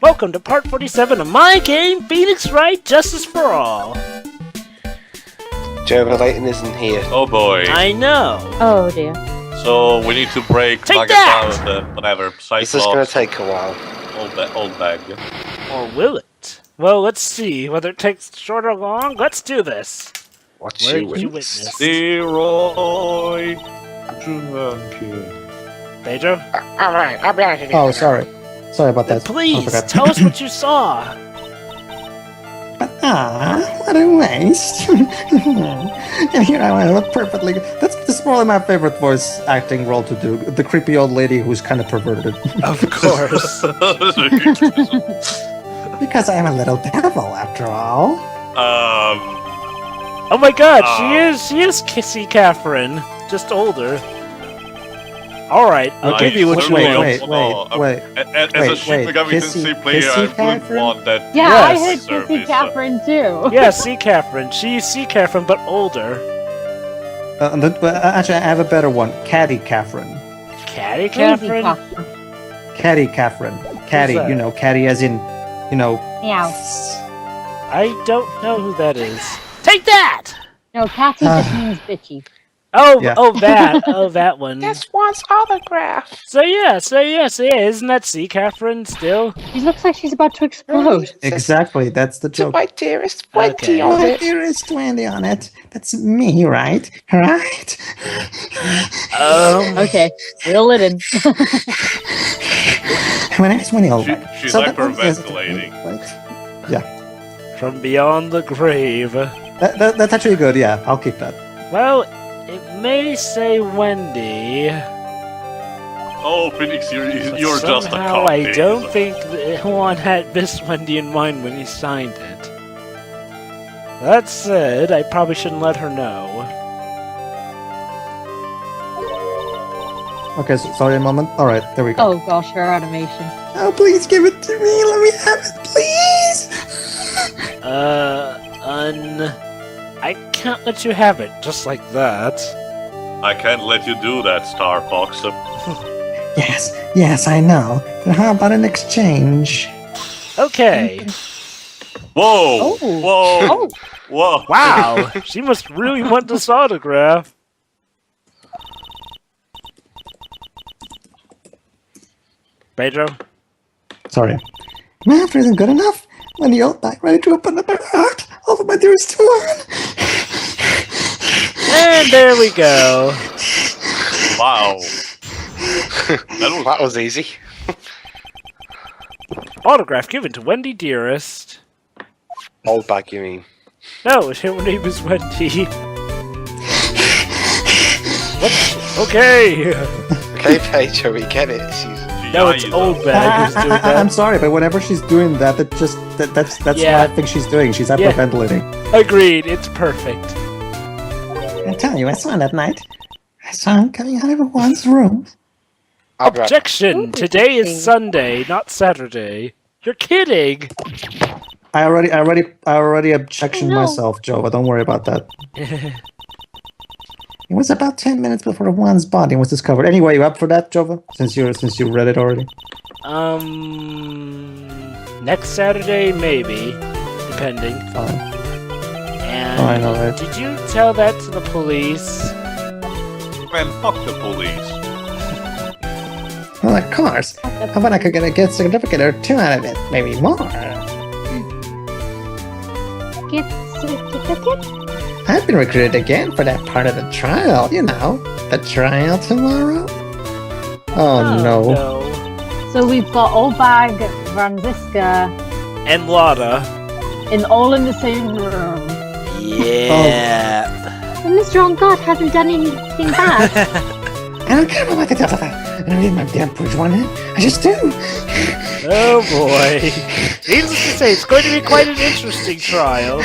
Welcome to part 47 of my game, Phoenix Wright, Justice for All. Jovah isn't here. Oh boy. I know. Oh dear. So we need to break Take Nuggets out of whatever. This is going to take a while. Old bag. Or will it? Well, let's see. Whether it takes short or long, let's do this. What Where you did you witness? witness? Leroy Junkie. Pedro? Alright, I'll be out here. Oh, sorry. Sorry about that. I Please, forgot. tell us what you saw. What a waste. And here I am, perfectly. That's probably my favorite voice acting role to do. The creepy old lady who's kind of perverted. Of course. Because I am a little devil, after all. Oh my god, she is Kissy Catherine, just older. Alright, I'll give you what you want. Wait. As a Shin Megami Tensei player, I would want that. Yeah, Yes. I heard Kissy Catherine too. Yeah, C. Catherine. She's C. Catherine, but older. Actually, I have a better one. Caddy Catherine. Caddy Crazy Catherine? Caddy Catherine. Caddy, that? you know, caddy as in, you know. Meow. I don't know who that is. Take that! No, Catty just means bitchy. Oh, Yeah. that one. This one's autograph. So isn't that C. Catherine still? She looks like she's about to explode. Exactly, that's the To joke. my dearest Wendy Okay. on it. There is 20 on it. That's me, right? Right? Okay, reel it in. My name's Winnie. She's So that one is- hyperventilating. From beyond the grave. That's actually good, yeah. I'll keep that. Well, it may say Wendy. Oh, Phoenix, you're But just a somehow copy. I don't think that Juan had Miss Wendy in mind when he signed it. That said, I probably shouldn't let her know. Okay, so, sorry a moment. Alright, there we go. Oh gosh, her animation. Oh, please give it to me. Let me have it, please. I can't let you have it just like that. I can't let you do that, Star Fox. Yes, I know. But how about an exchange? Okay. Whoa! Oh. Whoa! Oh, Whoa! Wow, she must really want this autograph. Pedro? Sorry. My offer isn't good enough. When the old back ready to open up my heart, all of my dearest one. And there we go. Wow! That was easy. Autograph given to Wendy Dearest. Old bag, you mean? No, her name is Wendy. What? Okay. Okay, Pedro, we get it. She's... No, it's old bag who's doing I'm that. sorry, but whenever she's doing that, that's Yeah. what I think she's doing. She's hyperventilating. Agreed, it's perfect. I tell you, I saw him that night. I saw him coming out of everyone's room. I'll be right back. Objection! Today is Sunday, not Saturday. You're kidding! I already objection Oh, no. myself, Jovah. Don't worry about that. It was about 10 minutes before Juan's body was discovered. Anyway, you up for that, Jovah? Since you read it already. Next Saturday, maybe. Depending. Fine. And Fine, alright. did you tell that to the police? Man, fuck the police. Well, of course. How about I could get a gift certificate or two out of it? Maybe more. gift certificate? I've been recruited again for that part of the trial. You know, the trial tomorrow. Oh, no. So we've got Obag, Franziska, And Lotta. and all in the same room. Yeah. And Mr. On God hasn't done anything bad. I don't care about the death of that. I don't need my damn bridge one in. I just do. Oh boy. Needless to say, it's going to be quite an interesting trial.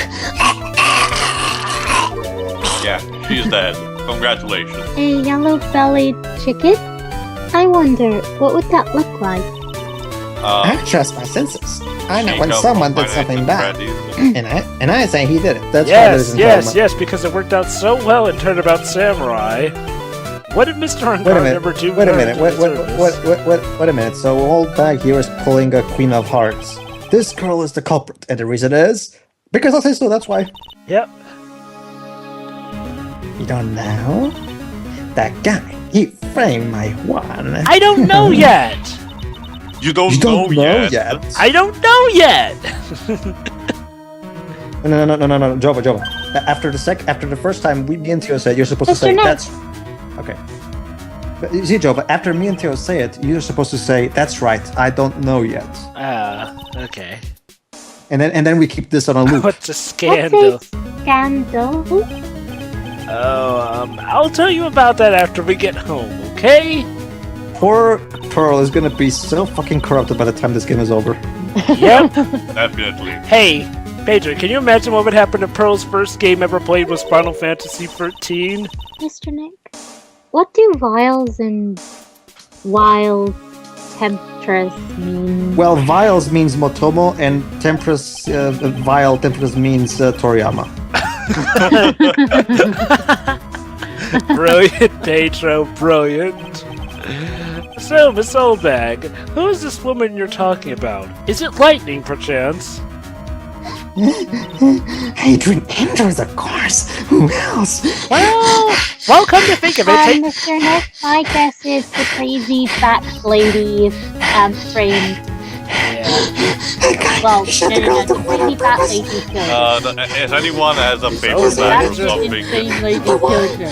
Yeah, she's dead. Congratulations. A yellow-bellied chicken? I wonder, what would that look like? I trust my senses. I know she when comes someone from did something bad. Freddy's. And I say he did it. That's why there's Yes, because it worked out so well in Turnabout Samurai. What did Mr. Wait a Ungard minute. ever do? Wait a minute. to deserve this? Wait a minute. So old bag here is pulling a Queen of Hearts. This girl is the culprit, and the reason is because I say so. That's why. Yep. You don't know that guy. He framed my one. I don't know yet. You don't know yet. I don't know yet. No, Jovah. After the first time me and Theo said, you're supposed to say that's okay. But you see, Jovah, after me and Theo say it, you're supposed to say that's right. I don't know yet. Okay. And then we keep this on a loop. What's a scandal? What's a scandal? Oh, I'll tell you about that after we get home, okay? Poor Pearl is gonna be so fucking corrupted by the time this game is over. Yep. Definitely. Hey, Pedro, can you imagine what would happen if Pearl's first game ever played was Final Fantasy XIII? Mr. Nick, what do vials and wild temptress mean? Well, Vials means Motomo, and Temptress, Vial Temptress means Toriyama. Brilliant, Pedro, brilliant. So, Miss Oldbag, who is this woman you're talking about? Is it Lightning, perchance? Adrian Andrews, of course. Who else? Well, come to think of it, Mr. Nick, my guess is the crazy fat lady framed. Well, no, the crazy fat lady killed. If anyone has a paper bag or something, lady killed her.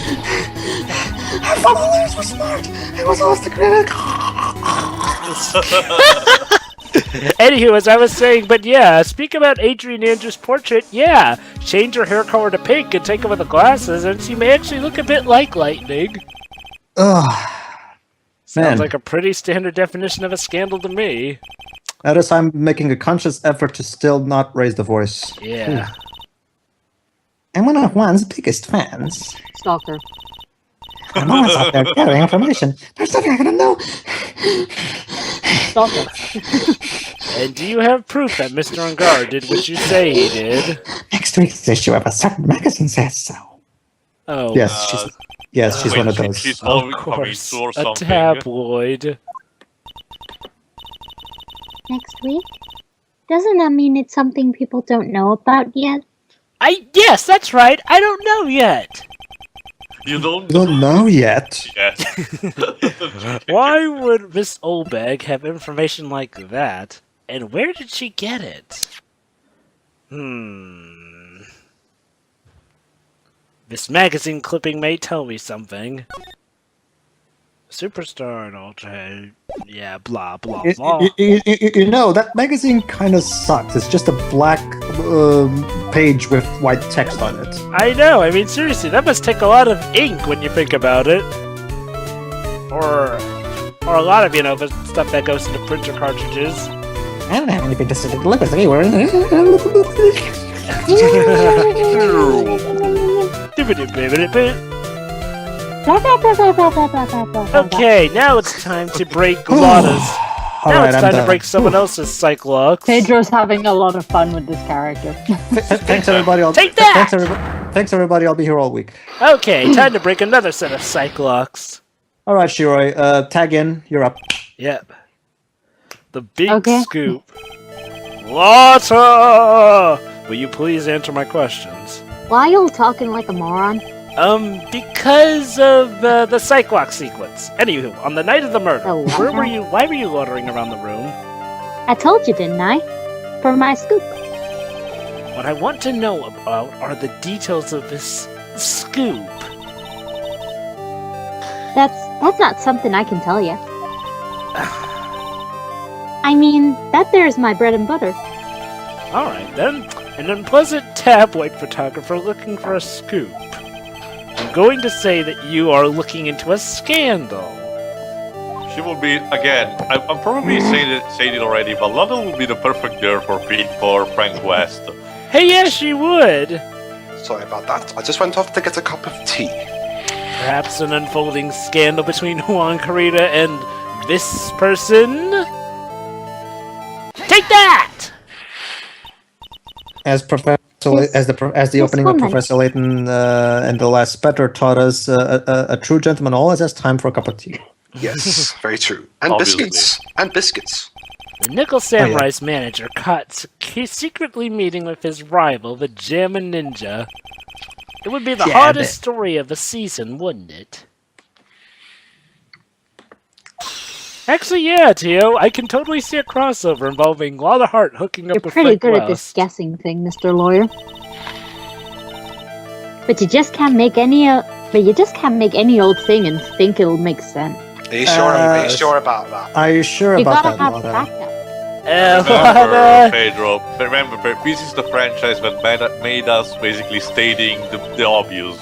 Our followers were smart. It was always the critic. Anywho, as I was saying, but yeah, speak about Adrian Andrews' portrait, yeah, change her hair color to pink and take over the glasses, and she may actually look a bit like Lightning. Ugh. Sounds like a pretty standard definition of a scandal to me. Notice I'm making a conscious effort to still not raise the voice. Yeah. I'm one of Juan's biggest fans. Stalker. I'm always out there gathering information. There's nothing I gotta know. Stalker. And do you have proof that Mr. Ungard did what you say he did? Next week's issue of a certain magazine says so. Oh, Yes, she's one of those. She's of always course, coming to or a something. tabloid. Next week? Doesn't that mean it's something people don't know about yet? Yes, that's right. I don't know yet. You don't know yet. Yes. Why would Miss Oldbag have information like that? And where did she get it? This magazine clipping may tell me something. Superstar and Ultra, yeah, blah, blah, blah. You know, that magazine kind of sucks. It's just a black page with white text on it. I know, I mean, seriously, that must take a lot of ink when you think about it. Or a lot of, the stuff that goes into printer cartridges. I don't have anything to say. Look at anywhere. Okay, now it's time to break Lotta's. Now it's time to break someone else's psyche-locks. Pedro's having a lot of fun with this character. Thanks, everybody. Take that! Thanks, everybody. I'll be here all week. Okay, time to break another set of psyche-locks. All right, Shiroi. Tag in. You're up. Yep. The big scoop. Lotta! Will you please answer my questions? Why are you talking like a moron? Because of the psyche-lock sequence. Anywho, on the night of the murder, The why were you loitering around the room? I told you, didn't I? For my scoop. What I want to know about are the details of this scoop. That's not something I can tell you. I mean, that there's my bread and butter. Alright then, an unpleasant tabloid photographer looking for a scoop. I'm going to say that you are looking into a scandal. She will be, again, I'm probably saying it already, but London will be the perfect girl for Frank West. Hey, yeah, she would. Sorry about that. I just went off to get a cup of tea. Perhaps an unfolding scandal between Juan Carita and this person? Take that! As Professor as the opening of Professor Layton and the last Spetter taught us, a true gentleman always has time for a cup of tea. Yes, very true. And Obviously. biscuits. And biscuits. The Nickel Samurai's manager caught secretly meeting with his rival, the Jammin' Ninja. It would be the hottest story of the season, wouldn't it? Actually, yeah, Tio. I can totally see a crossover involving Lala Hart hooking up You're with pretty Frank good at this Wells. guessing thing, Mr. Lawyer. But you just can't make any. But you just can't make any old thing and think it'll make sense. Are you sure? Are you sure about that? Are you sure You about gotta that, have Lada? backup. Remember, Pedro, remember, this is the franchise that made us basically stating the obvious,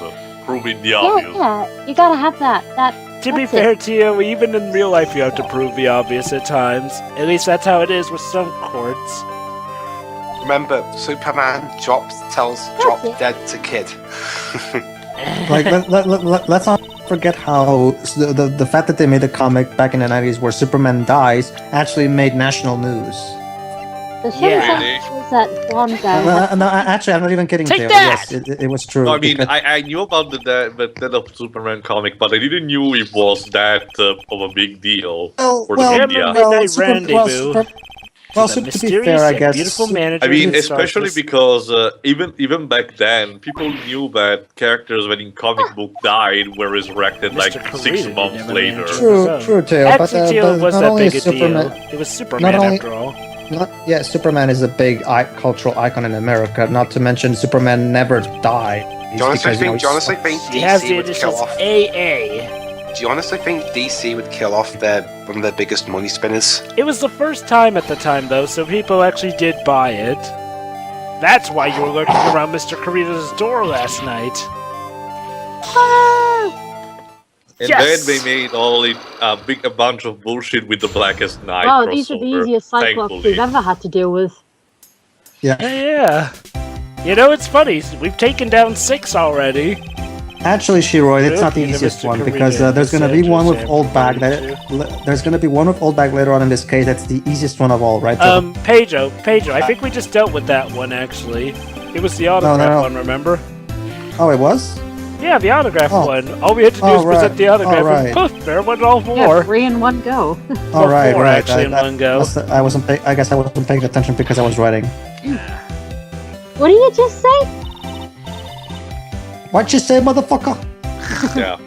proving the obvious. Yeah, you gotta have that. To be That's fair, it. Tio, even in real life you have to prove the obvious at times. At least that's how it is with some courts. Remember, Superman tells drop dead to kid. Like, let's not forget how the fact that they made a comic back in the 90s where Superman dies actually made national news. The show shows that one guy. No, actually, I'm not even kidding. Take Theo. that! Yes, it was true. No, I mean, because- I knew about the death of Superman comic, but I didn't know it was that of a big deal for the media. Midnight Rendezvous. To be fair, I guess. Beautiful manager I mean, who stars especially with- because even back then, people knew that characters when in comic book died were resurrected like Mr. 6 Karita months never later. managed. True, Theo. Actually, Tio but was not that only big a is Superman. deal. It was Superman not only- after all. Superman is a big cultural icon in America. Not to mention, Superman never died. Do you honestly think He has DC the would kill initials off? AA. Do you honestly think DC would kill off one of their biggest money spinners? It was the first time at the time, though, so people actually did buy it. That's why you were lurking around Mr. Karita's door last night. And Yes! then they made a bunch of bullshit with the Blackest Night. Wow, these are the crossover, easiest Cyclops thankfully. we've ever had to deal with. Yeah. You know, it's funny. We've taken down 6 already. Actually, Shiroid, it's not the Yep, easiest Mr. one Karita because and there's going to be Sandra one with Sam old bag. Karita. There's going to be one with old bag later on in this case. That's the easiest one of all, right? Joe? Pedro, I think we just dealt with that one, actually. It was the autograph no. one, remember? Oh, it was. Yeah, the autograph Oh. one. All we had to do was present right. the autograph, All and poof, there went all 4. Yeah, 3 in 1 go. All right, four, right. actually, in one go. I guess I wasn't paying attention because I was writing. What did you just say? What'd you say, motherfucker? Yeah.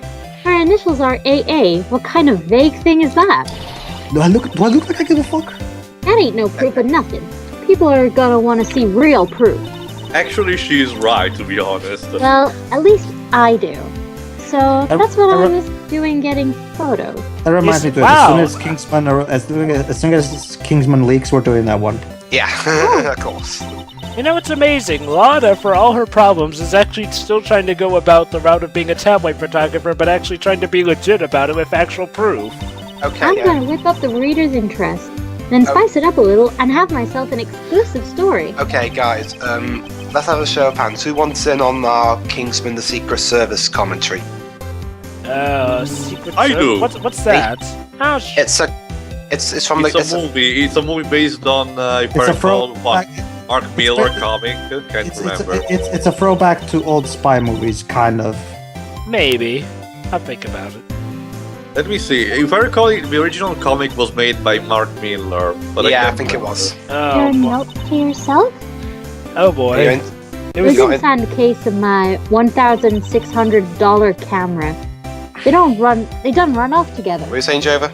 Our initials are AA. What kind of vague thing is that? Do I look like I give a fuck? That ain't no proof of nothing. People are gonna want to see real proof. Actually, she's right, to be honest. Well, at least I do. So that's what I was doing, getting photos. That reminds me to Wow. as soon as Kingsman leaks, we're doing that one. Yeah, of course. You know, it's amazing. Lana, for all her problems, is actually still trying to go about the route of being a tabloid photographer, but actually trying to be legit about it with actual proof. Okay, I'm gonna whip up the reader's interest, then spice it up a little and have myself an exclusive story. Okay, guys, let's have a show of hands. Who wants in on our Kingsman the Secret Service commentary? Secret I Service? do. What's that? Oh, It's from It's a movie. It's a movie based on, if I It's a recall, what Mark Miller it's- comic. Can't remember. It's a throwback to old spy movies, kind of. maybe. I'll think about it. Let me see. If I recall, the original comic was made by Mark Miller. But yeah, I can't think it remember. was. Oh, Your note to yourself? oh boy. You in? It was got This inside the case of my $1,600 camera. They don't run off together. What are you saying, Jovah?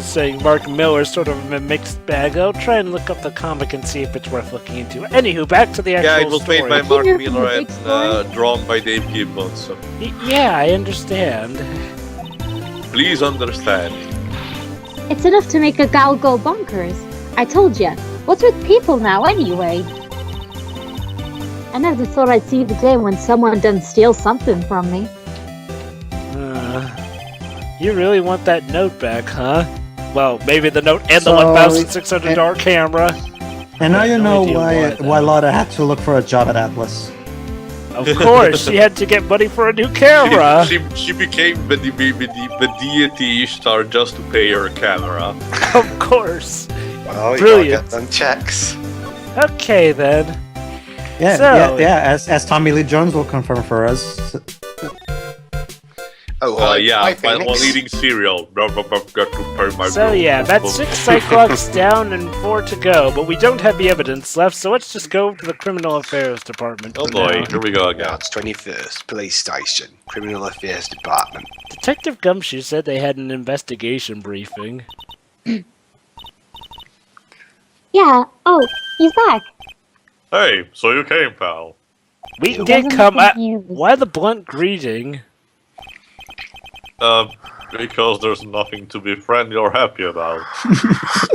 saying Mark Miller's sort of a mixed bag. I'll try and look up the comic and see if it's worth looking into. Anywho, back to the actual Yeah, it was story. made by I Mark hear from Miller the and big story. drawn by Dave Gibbons. So Yeah, I understand. please understand. It's enough to make a gal go bonkers. I told ya. What's with people now, anyway? I never thought I'd see the day when someone done steal something from me. You really want that note back, huh? Well, maybe the note and the So, $1,600 camera. And now you no know idea why Lotta had to look for a job at Atlas. Of course, she had to get money for a new camera. She became the deity Ishtar just to pay her camera. Of course. Well, you Brilliant. gotta get them checks. Okay then. Yeah, So- as Tommy Lee Jones will confirm for us. Oh, hi, Yeah, hi, while Phoenix. eating cereal. So yeah, that's 6 psyche-locks down and 4 to go, but we don't have the evidence left, so let's just go to the Criminal Affairs Department. Oh for boy, now. here we go again. Yeah, it's 21st Police Station, Criminal Affairs Department. Detective Gumshoe said they had an investigation briefing. Yeah. Oh, he's back. Hey, so you came, pal. We He did wasn't come. confused. Why the blunt greeting? Because there's nothing to be friendly or happy about.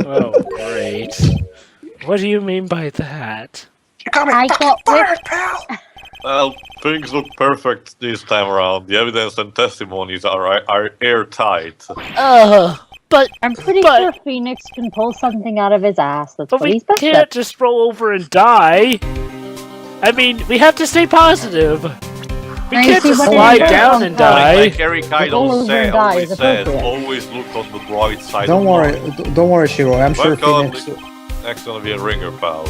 Oh, great. What do you mean by that? You got me I fucking got fired, pal! Well, things look perfect this time around. The evidence and testimonies are airtight. But I'm pretty But- sure Phoenix can pull something out of his ass. That's what we he's best can't at. just roll over and die. I mean, we have to stay positive. We I can't see just what lie it is. down and Like- die. Like Eric roll Idle over said, and die always is said, appropriate. always look on the bright side. Don't of worry, life. don't worry, Shiro. I'm sure Welcome. Phoenix. Next gonna be a ringer, pal.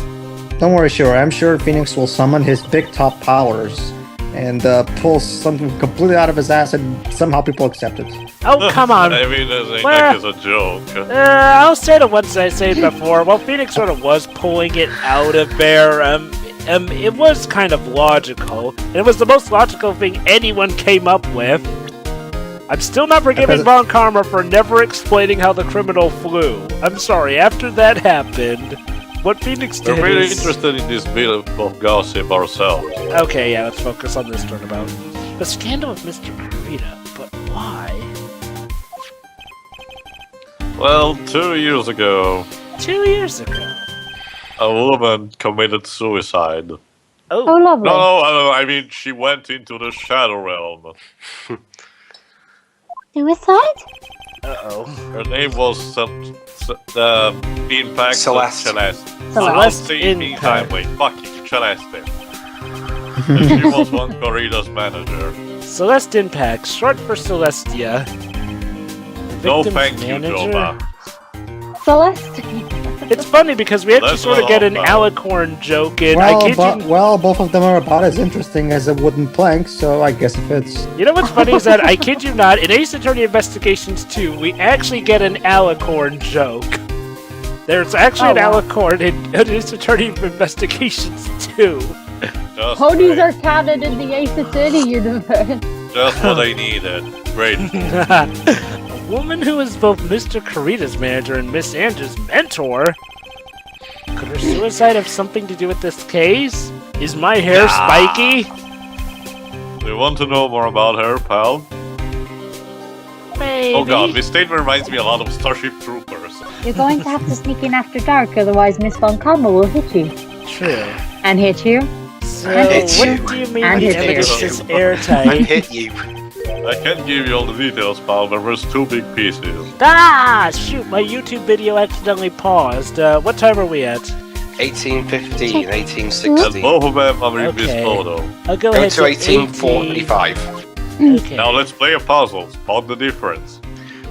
Don't worry, Shiro. I'm sure Phoenix will summon his big top powers and pull something completely out of his ass, and somehow people accept it. Oh, come on. I mean, this Well- ain't like it's a joke. I'll say the ones I said before. Well, Phoenix sort of was pulling it out of there. It was kind of logical. And it was the most logical thing anyone came up with. I'm still not forgiving Because- Von Karma for never explaining how the criminal flew. I'm sorry, after that happened, what Phoenix did We're really is... interested in this bit of gossip ourselves. Okay, yeah, let's focus on this turnabout. The scandal of Mr. Kurita, but why? Well, 2 years ago, 2 years ago. a woman committed suicide. Oh, Oh, lovely. No, I mean, she went into the shadow realm. Suicide? uh-oh. Her name was Impact Celeste. Celeste. Celeste Impact. Impact. Wait, fuck you, Celeste. And she was one Corrida's manager. Celeste Impact, short for Celestia. The No victim's thank you, manager? Jovah. Celeste? It's funny because we actually That's sort of not get all an about. alicorn joke in. I kid you. Well, both of them are about as interesting as a wooden plank, so I guess it fits. You know what's funny is that I kid you not, in Ace Attorney Investigations 2, we actually get an alicorn joke. There's actually an Oh, wow. alicorn in Ace Attorney Investigations 2. Just Ponies great. are canon in the Ace Attorney universe. Just what I needed. Great. A woman who is both Mr. Kurita's manager and Miss Andrew's mentor? Could her suicide have something to do with this case? Is my hair spiky? Do you want to know more about her, pal? Maybe. Oh god, this statement reminds me a lot of Starship Troopers. You're going to have to sneak in after dark, otherwise Miss Von Karma will hit you. True. And hit you. So, hit what you. do you mean And the hit evidence you. is I airtight? hit you. I can't give you all the details, pal, but there's two big pieces. Ah, shoot, my YouTube video accidentally paused. What time are we at? 1815, And 1816. both of them are in this Okay. photo. I'll go Go ahead to 1845. Okay. Now let's play a puzzle. Spot the difference.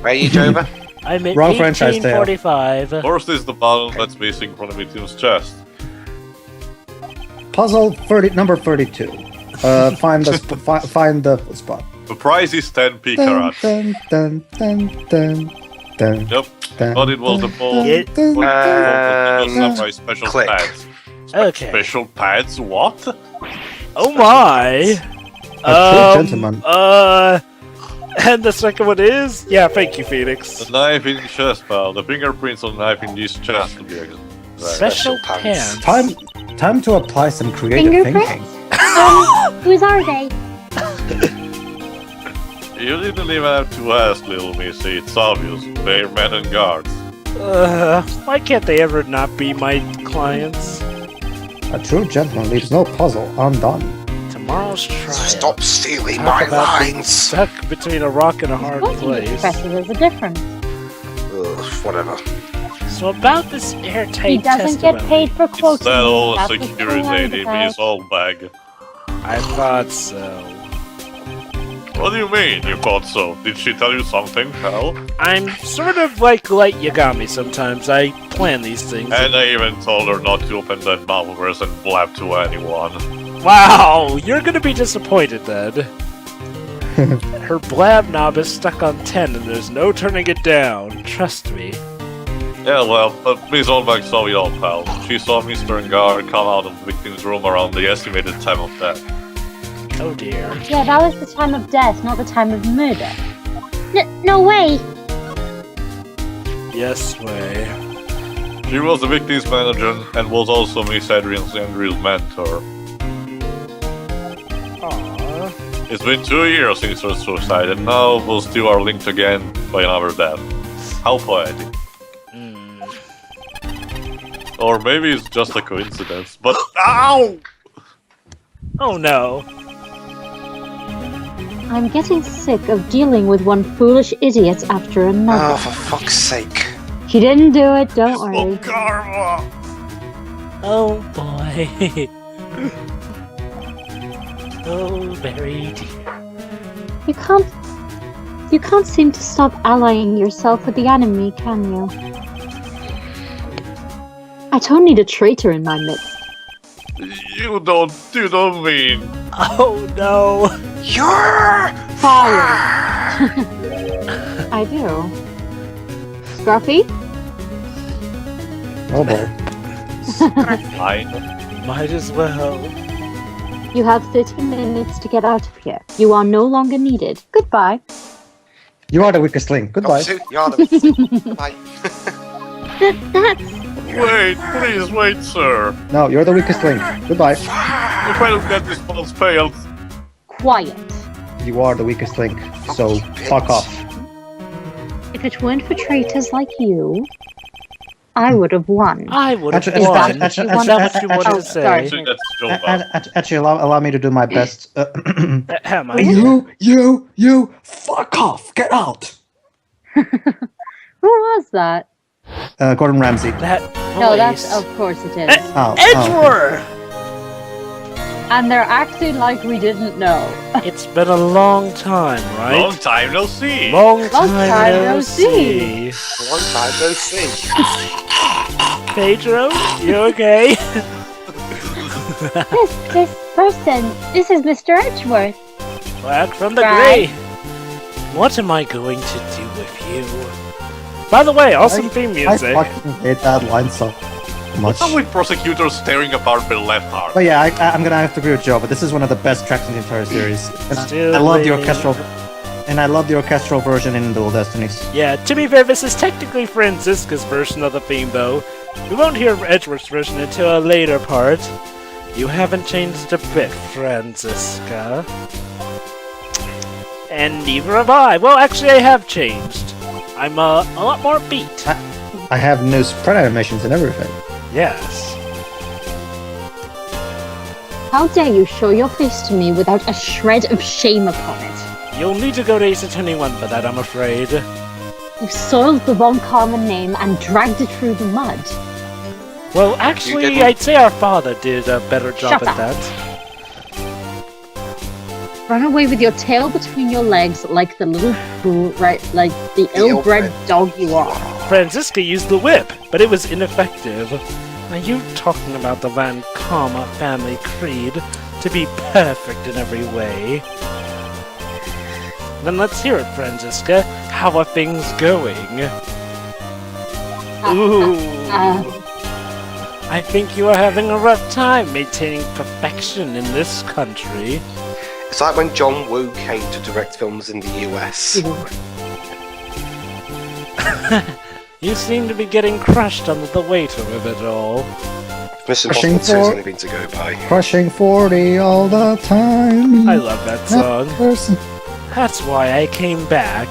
Where are you, Jovah? I'm at Wrong franchise tale. 1845. First is the button that's missing from the victim's chest. Puzzle number 32. Find the spot. The price is 10 Dun, picarats. dun, dun, dun, dun, dun, Yep, dun, but it was the ball. It- dun, Samurai special click. pads. Okay. Special pads? What? Oh my! A true gentleman. And the second one is? Yeah, thank you, Phoenix. The knife in the chest, pal. The fingerprints on the knife in this chest to be exact. Special pants. pants. Time to apply some creative Fingerprints? thinking. Whose are they? You didn't even have to ask, little missy. It's obvious. They're men and guards. Why can't they ever not be my clients? A true gentleman leaves no puzzle undone. Tomorrow's trial. Stop stealing Talk my about being lines! stuck between a rock and a hard What place. professor, there's a difference. Ugh, whatever. So about this airtight He doesn't get testimony. paid for It's quoting. that old That's what's security going on lady with in his that. old bag. I thought so. What do you mean, you thought so? Did she tell you something, pal? I'm sort of like Light Yagami sometimes. I plan these things. And I even told her not to open that mouthverse and blab to anyone. Wow, you're gonna be disappointed then. Her blab knob is stuck on 10 and there's no turning it down. Trust me. Yeah, well, Miss Olbach saw it all, pal. She saw Mr. Ngar come out of the victim's room around the estimated time of death. Oh dear. Yeah, that was the time of death, not the time of murder. No way. Yes, way. She was the victim's manager and was also Miss Andrew's mentor. Aww. It's been 2 years since her suicide, and now those two are linked again by another death. How poetic. Or maybe it's just a coincidence, but ow! Oh no. I'm getting sick of dealing with one foolish idiot after another. Oh, for fuck's sake. He didn't do it, don't worry. Karma! Oh boy. Oh, very dear. You can't seem to stop allying yourself with the enemy, can you? I don't need a traitor in my midst. You don't mean... Oh no. You're Fire! I do. Scruffy? Oh boy. Fine. Might as well. You have 30 minutes to get out of here. You are no longer needed. Goodbye. You are the weakest link. Goodbye. You're the Bye. That's... Wait, please wait, sir. No, you're the weakest link. Goodbye. If I don't get this pulse failed... Quiet. You are the weakest link. So fuck off. If it weren't for traitors like you, I would have won. I would have Actually, won. Is actually, that what you wanted to say? sorry. Actually, that's Jovah. Actually, allow me to do my best. Am I? You, fuck off. Get out. Who was that? Gordon Ramsay. That No, that's voice. of course it is. Oh, Edward! And they're acting like we didn't know. It's been a long time, right? Long time no see. Long time time no no see. Long time no see. Pedro, you okay? This person, this is Mr. Edgeworth. Back from the Right. grave. What am I going to do with you? By the way, awesome theme I music. fucking hate that line so much. What's up with prosecutors staring apart their left arm? But yeah, I'm gonna have to agree with Joe, but this is one of the best tracks in the entire series. And Still I love the waiting. orchestral, and I love the orchestral version in Dual Destinies. Yeah, to be fair, this is technically Franziska's version of the theme, though. We won't hear Edward's version until a later part. You haven't changed a bit, Franziska. And neither have I. Well, actually, I have changed. I'm a lot more beat. I have new sprite animations and everything. Yes. How dare you show your face to me without a shred of shame upon it? You'll need to go to Ace Attorney 1 for that, I'm afraid. You've soiled the Von Carmen name and dragged it through the mud. Well, actually, didn't. I'd say our father did a better job Shut at up. that. Run away with your tail between your legs like the little fool, right? Like the ill-bred dog you are. Franziska used the whip, but it was ineffective. Are you talking about the Van Karma family creed to be perfect in every way? Then let's hear it, Franziska. How are things going? Ooh. I think you are having a rough time maintaining perfection in this country. It's like when John Woo came to direct films in the US. You seem to be getting crushed under the weight of it all. Mission Pushing Impossible 2 is for- only been to go by. Crushing 40 all the time. I love that song. Person. That's why I came back.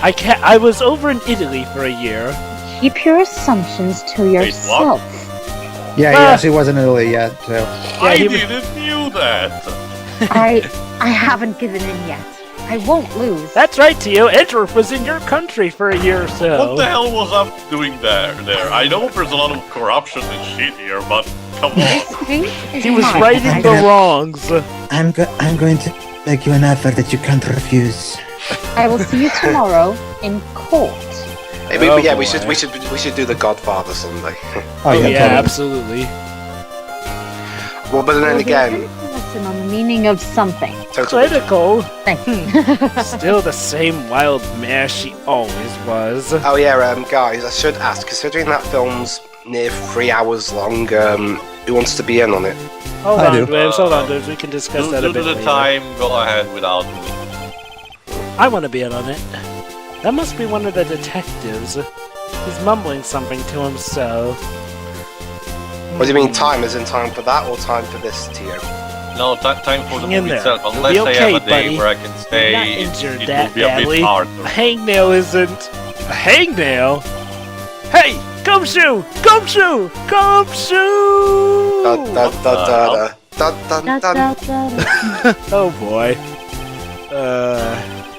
I was over in Italy for a year. Keep your assumptions to yourself. Yeah, he actually wasn't in Italy yet. So. I he was- didn't knew that. I haven't given in yet. I won't lose. That's right, Tio. Edgeworth was in your country for a year or so. What the hell was I doing there? I know there's a lot of corruption and shit here, but come on. This case is He was mine. righting the wrongs. I'm going to make you an offer that you can't refuse. I will see you tomorrow in court. Hey, Oh, we boy. should do the Godfather someday. Oh yeah, totally. absolutely. Well, but then We'll do a again, critical lesson on the meaning of something. totally. Critical. Thanks. Still the same wild mare she always was. Oh yeah, guys, I should ask. Considering that film's near 3 hours long, who wants to be in on it? Hold I on, do. Dwayne, hold on, dudes. We can discuss that a Due bit to the later. time, go ahead without me. I want to be in on it. That must be one of the detectives. He's mumbling something to himself. What do you mean time? Is in time for that or time for this, Tio? No, time for the Hang in movie there. itself. You'll Unless be I okay, have a day buddy. where I can You're stay, not it injured will that be a badly. bit A harder. hangnail isn't a hangnail. Hey, gumshoe! Gumshoe! Gumshoe! Da da da da da da Da, da da, da. da, da. Oh boy.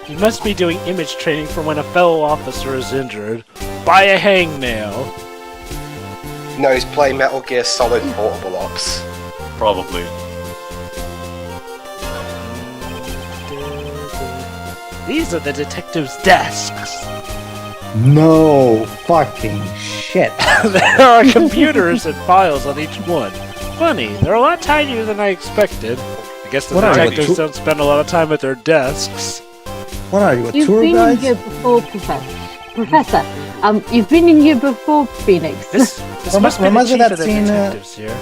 You must be doing image training for when a fellow officer is injured by a hangnail. No, he's playing Metal Gear Solid Portable Ops. Probably. These are the detectives' desks. No fucking shit. There are computers and files on each one. Funny, they're a lot tinier than I expected. I guess the What are you, detectives don't spend a lot of time at their desks. What are you, a You've tour been in guide? here before, Professor. You've been in here before, Phoenix. This must be the Reminds me chief of of that the scene, detectives here.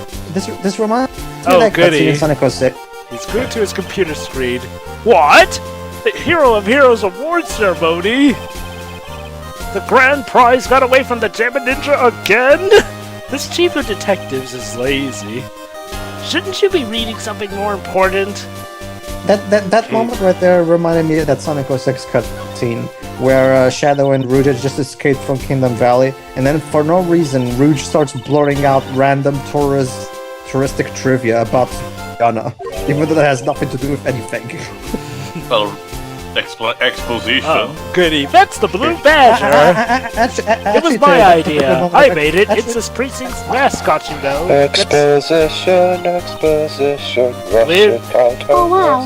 This reminds me Oh, of that goody. scene in Sonic 06. He's glued to his computer screen. What? The Hero of Heroes award ceremony? The grand prize got away from the German ninja again? This chief of detectives is lazy. Shouldn't you be reading something more important? That moment right there reminded me of that Sonic 06 cutscene where Shadow and Rouge had just escaped from Kingdom Valley, and then for no reason, Rouge starts blurting out random touristic trivia about Ghana, even though that has nothing to do with anything. Well, exposition. Oh, goody. That's the Blue Badger! It was my idea. I made it. It's this precinct's mascot, you know. Exposition, Live. Oh, wow.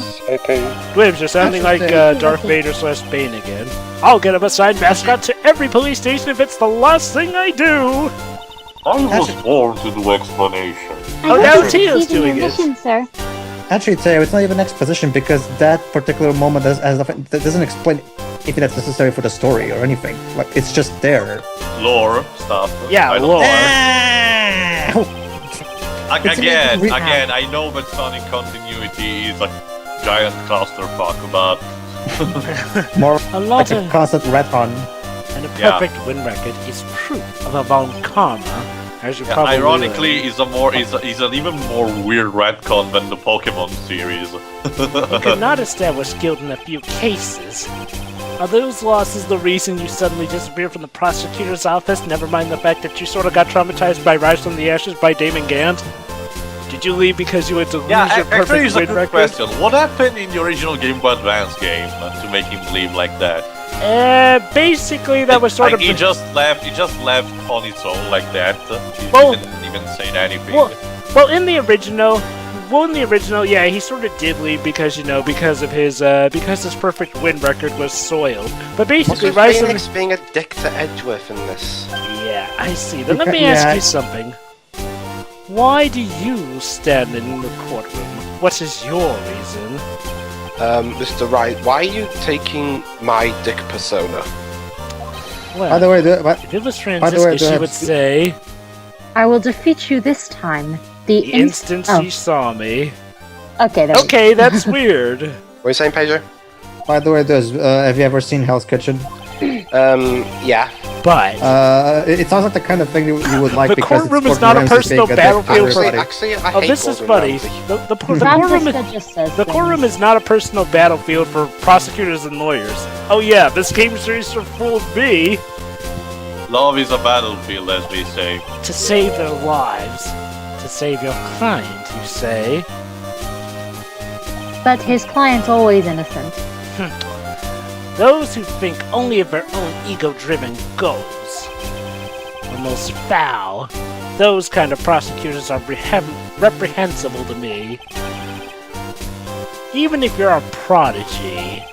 Dwibs, you're sounding like Darth Vader / Bane again. I'll get him assigned mascot to every police station if it's the last thing I do! I was born to do explanation. Oh, I now hope Tio's you're succeeding in doing your it. mission, sir. Actually, Teo, it's not even exposition because that particular moment has nothing, that doesn't explain anything that's necessary for the story or anything. Like, it's just there. Lore stuff. Yeah, I don't- lore. Again, I know that Sonic continuity is a giant clusterfuck, but More A lot like a of... constant retcon. And a Yeah. perfect win record is proof of a von karma, as you yeah, probably ironically, learned. is an even more weird retcon than the Pokemon series. You could not establish guilt in a few cases. Are those losses the reason you suddenly disappeared from the prosecutor's office? Never mind the fact that you sort of got traumatized by Rise from the Ashes by Damon Gant? Did you leave because you had to lose Yeah, your actually, perfect it's a win good record? question. What happened in the original Game Boy Advance game to make him leave like that? Basically that was sort Like, of... he just left on its own like that. He Well- didn't even say anything. Well, in the original, yeah, he sort of did leave because, you know, because his perfect win record was soiled. But What's basically, with Rise from... Phoenix being a dick to Edgeworth in this? Yeah, I see. Then let me Yeah. ask you something. Why do you stand in the courtroom? What is your reason? Mr. Wright, why are you taking my dick persona? Well, By the way, if it was way, Franziska, do I she have would to- say, I will defeat you this time. The the instant Oh. she saw me. Okay, there we go. Okay, that's weird. What are you saying, Pedro? by the way, have you ever seen Hell's Kitchen? Yeah. But It sounds like the kind of thing you would like the because courtroom it's is not a Gordon Ramsay personal being a dick to battlefield for- everybody. Actually, I oh, hate this is Gordon funny. Ramsay. The courtroom is... Franziska just says The courtroom is not a personal battlefield for prosecutors and lawyers. Oh yeah, this game series are full of me Love is a battlefield, as we say. to save their lives. To save your client, you say? But his client's always innocent. Those who think only of their own ego-driven goals are most foul. Those kind of prosecutors are reprehensible to me. even if you're a prodigy,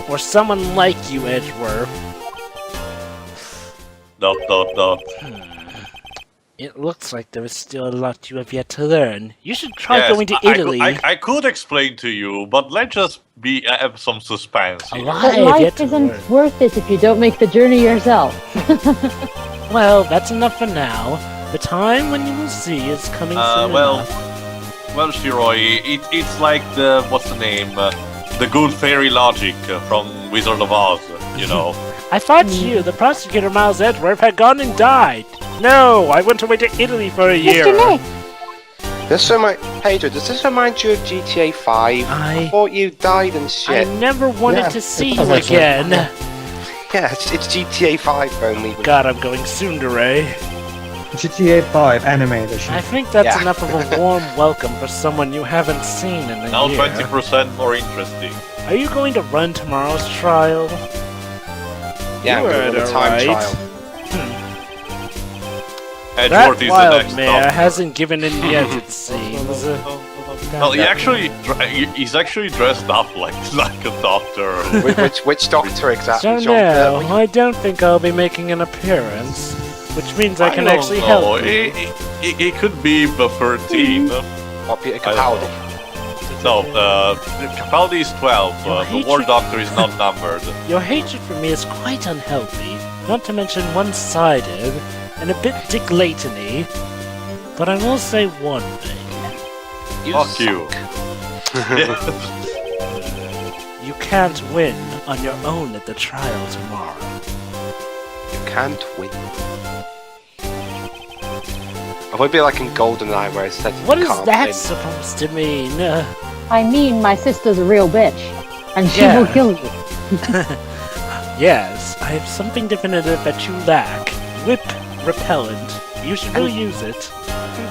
or someone like you, Edgeworth, it looks like there is still a lot you have yet to learn. You should try going to Italy. I could explain to you, but let's just have some suspense here. But life isn't worth it if you don't make the journey yourself. Well, that's enough for now. The time when you will see is coming soon enough. Well, Shiroi, it's like what's the name? The good fairy logic from Wizard of Oz, you know. I thought you, the prosecutor Miles Edgeworth, had gone and died. No, I went away to Italy for a year. Mr. Nick, Pedro, does this remind you of GTA 5? I thought you died and shit. I never wanted to see you again. Yeah, it's GTA 5 only. God, I'm going tsundere. GTA 5 anime edition. I think that's enough of a warm welcome for someone you haven't seen in a year. Now 20% more interesting. Are you going to run tomorrow's trial? Yeah, I'm going to run a time trial. Edgeworth is the next mayor hasn't given in yet, it seems. Well, he's actually dressed up like a doctor. which doctor exactly? So no, I don't think I'll be making an appearance, which means I can actually help you. It could be the 13. Or Peter Capaldi. No, Capaldi is 12. The War Doctor is not numbered. Your hatred for me is quite unhealthy, not to mention one-sided, and a bit Dick Layton-y. But I will say one thing. Fuck you. You can't win on your own at the trial tomorrow. You can't win. I would be like in GoldenEye where it said what is that supposed to mean? I mean, my sister's a real bitch, and she will kill you. Yes, I have something definitive that you lack. Whip repellent. You should really use it.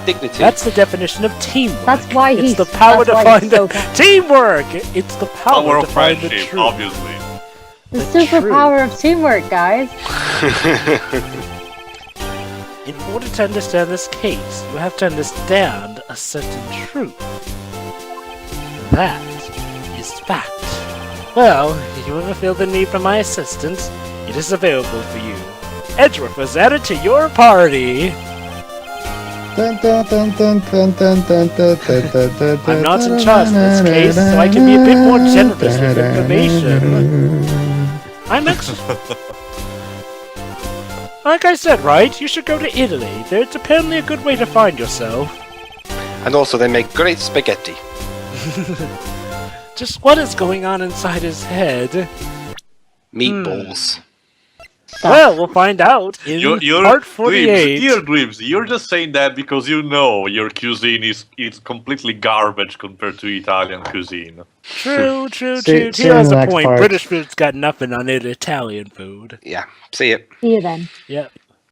Dignity. That's the definition of teamwork. That's why it's the power to find the teamwork. It's the power to find the truth. Obviously. The superpower of teamwork, guys. In order to understand this case, you have to understand a certain truth. That is fact. Well, if you ever feel the need for my assistance, it is available for you. Edgeworth was added to your party. I'm not in charge of this case, so I can be a bit more generous with information. I'm like I said, Wright, you should go to Italy. It's apparently a good way to find yourself. And also, they make great spaghetti. Just what is going on inside his head? Meatballs. Well, we'll find out in part 48. Dear Dreams, you're just saying that because you know your cuisine is completely garbage compared to Italian cuisine. True. He has a point. British food's got nothing on it. Italian food. Yeah. See it. See you then. Yep.